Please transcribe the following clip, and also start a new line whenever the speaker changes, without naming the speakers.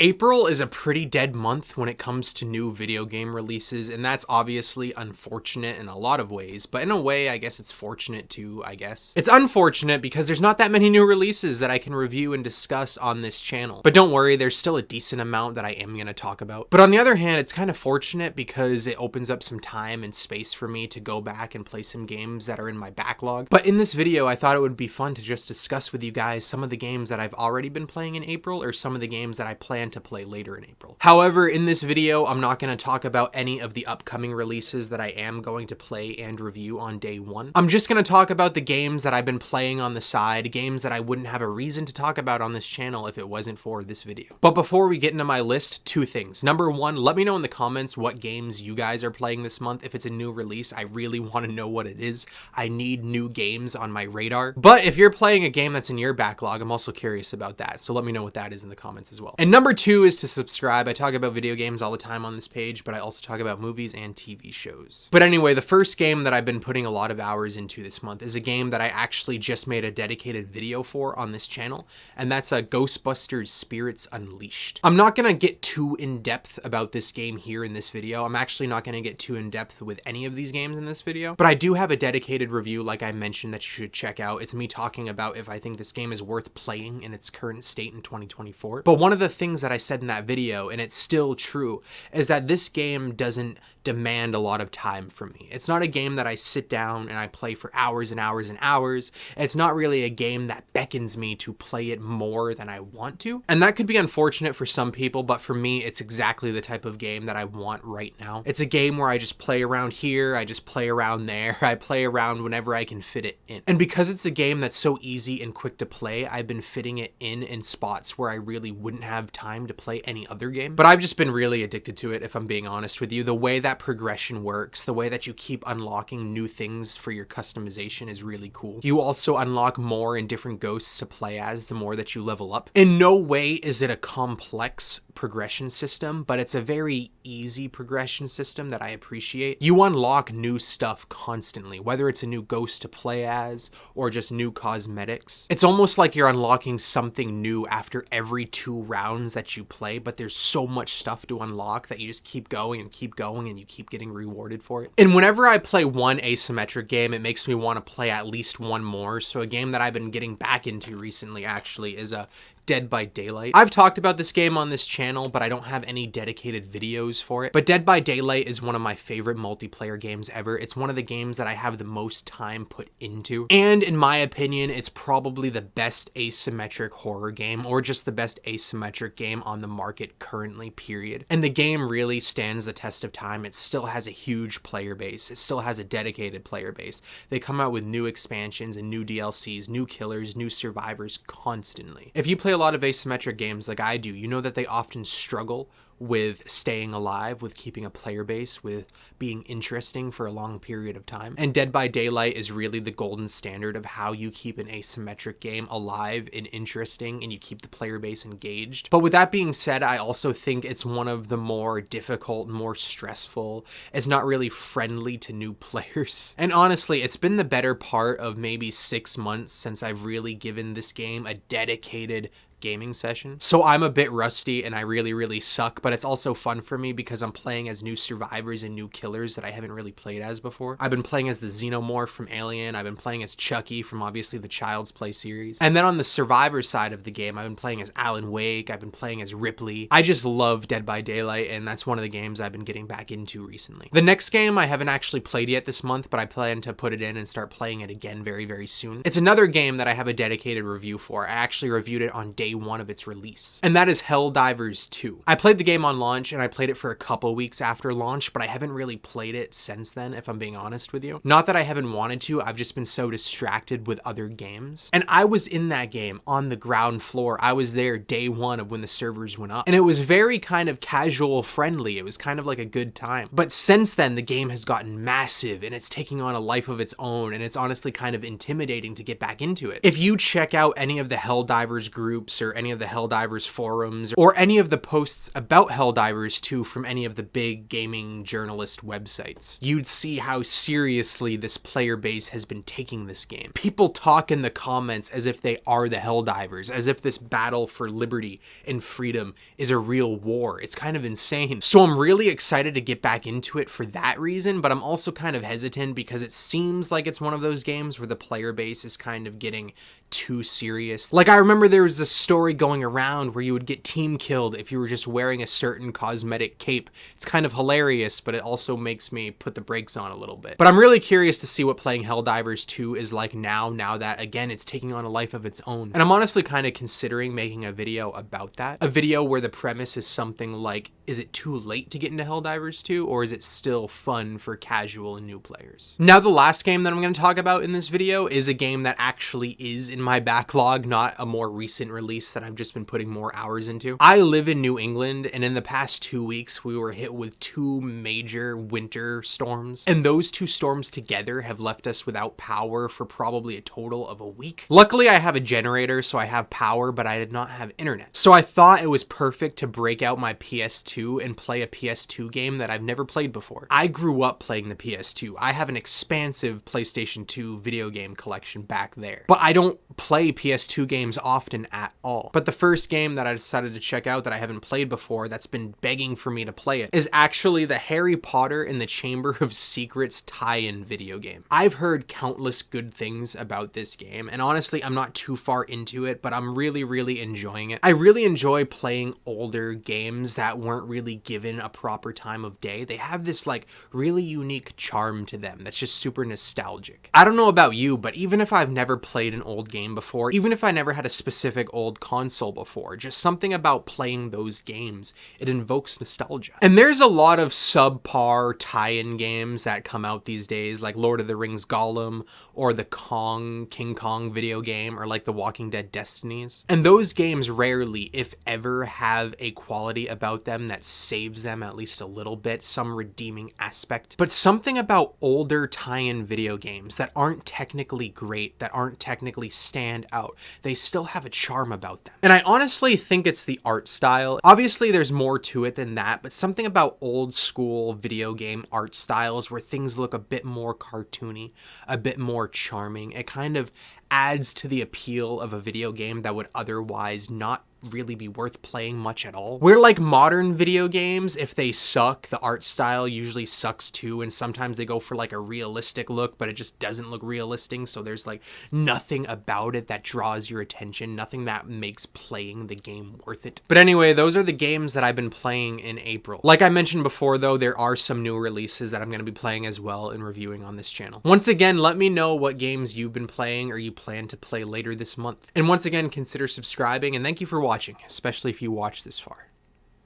April is a pretty dead month when it comes to new video game releases, and that's obviously unfortunate in a lot of ways, but in a way, I guess it's fortunate too, I guess. It's unfortunate because there's not that many new releases that I can review and discuss on this channel. But don't worry, there's still a decent amount that I am going to talk about. But on the other hand, it's kind of fortunate because it opens up some time and space for me to go back and play some games that are in my backlog. But in this video, I thought it would be fun to just discuss with you guys some of the games that I've already been playing in April, or some of the games that I plan to play later in April. However, in this video, I'm not going to talk about any of the upcoming releases that I am going to play and review on day one. I'm just going to talk about the games that I've been playing on the side, games that I wouldn't have a reason to talk about on this channel if it wasn't for this video. But before we get into my list, two things. Number one, let me know in the comments what games you guys are playing this month. If it's a new release, I really want to know what it is. I need new games on my radar. But if you're playing a game that's in your backlog, I'm also curious about that. So let me know what that is in the comments as well. And number two is to subscribe. I talk about video games all the time on this page, but I also talk about movies and TV shows. But anyway, the first game that I've been putting a lot of hours into this month is a game that I actually just made a dedicated video for on this channel, and that's Ghostbusters Spirits Unleashed. I'm not going to get too in-depth about this game here in this video. I'm actually not going to get too in-depth with any of these games in this video, but I do have a dedicated review, like I mentioned, that you should check out. It's me talking about if I think this game is worth playing in its current state in 2024. But one of the things that I said in that video, and it's still true, is that this game doesn't demand a lot of time from me. It's not a game that I sit down and I play for hours and hours and hours. It's not really a game that beckons me to play it more than I want to. And that could be unfortunate for some people, but for me, it's exactly the type of game that I want right now. It's a game where I just play around here, I just play around there, I play around whenever I can fit it in. And because it's a game that's so easy and quick to play, I've been fitting it in spots where I really wouldn't have time to play any other game. But I've just been really addicted to it, if I'm being honest with you. The way that progression works, the way that you keep unlocking new things for your customization is really cool. You also unlock more and different ghosts to play as the more that you level up. In no way is it a complex progression system, but it's a very easy progression system that I appreciate. You unlock new stuff constantly, whether it's a new ghost to play as or just new cosmetics. It's almost like you're unlocking something new after every 2 rounds that you play, but there's so much stuff to unlock that you just keep going and you keep getting rewarded for it. And whenever I play one asymmetric game, it makes me want to play at least one more. So a game that I've been getting back into recently actually is Dead by Daylight. I've talked about this game on this channel, but I don't have any dedicated videos for it. But Dead by Daylight is one of my favorite multiplayer games ever. It's one of the games that I have the most time put into. And in my opinion, it's probably the best asymmetric horror game, or just the best asymmetric game on the market currently, period. And the game really stands the test of time. It still has a huge player base. It still has a dedicated player base. They come out with new expansions and new DLCs, new killers, new survivors constantly. If you play a lot of asymmetric games like I do, you know that they often struggle with staying alive, with keeping a player base, with being interesting for a long period of time. And Dead by Daylight is really the golden standard of how you keep an asymmetric game alive and interesting, and you keep the player base engaged. But with that being said, I also think it's one of the more difficult, more stressful. It's not really friendly to new players. And honestly, it's been the better part of maybe 6 months since I've really given this game a dedicated gaming session. So I'm a bit rusty and I really suck, but it's also fun for me because I'm playing as new survivors and new killers that I haven't really played as before. I've been playing as the Xenomorph from Alien. I've been playing as Chucky from obviously the Child's Play series. And then on the survivor side of the game, I've been playing as Alan Wake. I've been playing as Ripley. I just love Dead by Daylight, and that's one of the games I've been getting back into recently. The next game I haven't actually played yet this month, but I plan to put it in and start playing it again very soon. It's another game that I have a dedicated review for. I actually reviewed it on day one of its release, and that is HELLDIVERS 2. I played the game on launch, and I played it for a couple weeks after launch, but I haven't really played it since then, if I'm being honest with you. Not that I haven't wanted to, I've just been so distracted with other games. And I was in that game on the ground floor. I was there day one of when the servers went up, and it was very kind of casual friendly. It was kind of like a good time. But since then, the game has gotten massive, and it's taking on a life of its own, and it's honestly kind of intimidating to get back into it. If you check out any of the HELLDIVERS groups, posts or any of the Helldivers forums or any of the posts about Helldivers 2 from any of the big gaming journalist websites, you'd see how seriously this player base has been taking this game. People talk in the comments as if they are the Helldivers, as if this battle for liberty and freedom is a real war. It's kind of insane. So I'm really excited to get back into it for that reason, but I'm also kind of hesitant because it seems like it's one of those games where the player base is kind of getting too serious. Like, I remember there was this story going around where you would get team killed if you were just wearing a certain cosmetic cape. It's kind of hilarious, but it also makes me put the brakes on a little bit. But I'm really curious to see what playing Helldivers 2 is like now that, again, it's taking on a life of its own. And I'm honestly kind of considering making a video about that. A video where the premise is something like, is it too late to get into Helldivers 2, or is it still fun for casual and new players? Now, the last game that I'm going to talk about in this video is a game that actually is in my backlog, not a more recent release that I've just been putting more hours into. I live in New England, and in the past 2 weeks, we were hit with 2 major winter storms, and those 2 storms together have left us without power for probably a total of a week. Luckily, I have a generator, so I have power, but I did not have internet. So I thought it was perfect to break out my PS2 and play a PS2 game that I've never played before. I grew up playing the PS2. I have an expansive PlayStation 2 video game collection back there, but I don't play PS2 games often at all. But the first game that I decided to check out that I haven't played before, that's been begging for me to play it, is actually the Harry Potter and the Chamber of Secrets tie-in video game. I've heard countless good things about this game, and honestly, I'm not too far into it, but I'm really enjoying it. I really enjoy playing older games that weren't really given a proper time of day. They have this like really unique charm to them that's just super nostalgic. I don't know about you, but even if I've never played an old game before, even if I never had a specific old console before, just something about playing those games, it invokes nostalgia. And there's a lot of subpar tie-in games that come out these days, like Lord of the Rings Gollum, or the King Kong video game, or like the Walking Dead Destinies. And those games rarely, if ever, have a quality about them that saves them at least a little bit, some redeeming aspect. But something about older tie-in video games that aren't technically great, that aren't technically stand out, they still have a charm about them. And I honestly think it's the art style. Obviously there's more to it than that, but something about old school video game art styles where things look a bit more cartoony, a bit more charming, it kind of adds to the appeal of a video game that would otherwise not really be worth playing much at all. Where like modern video games, if they suck, the art style usually sucks too, and sometimes they go for like a realistic look, but it just doesn't look realistic, so there's like nothing about it that draws your attention, nothing that makes playing the game worth it. But anyway, those are the games that I've been playing in April. Like I mentioned before though, there are some new releases that I'm going to be playing as well and reviewing on this channel. Once again, let me know what games you've been playing or you plan to play later this month. And once again, consider subscribing, and thank you for watching, especially if you watched this far.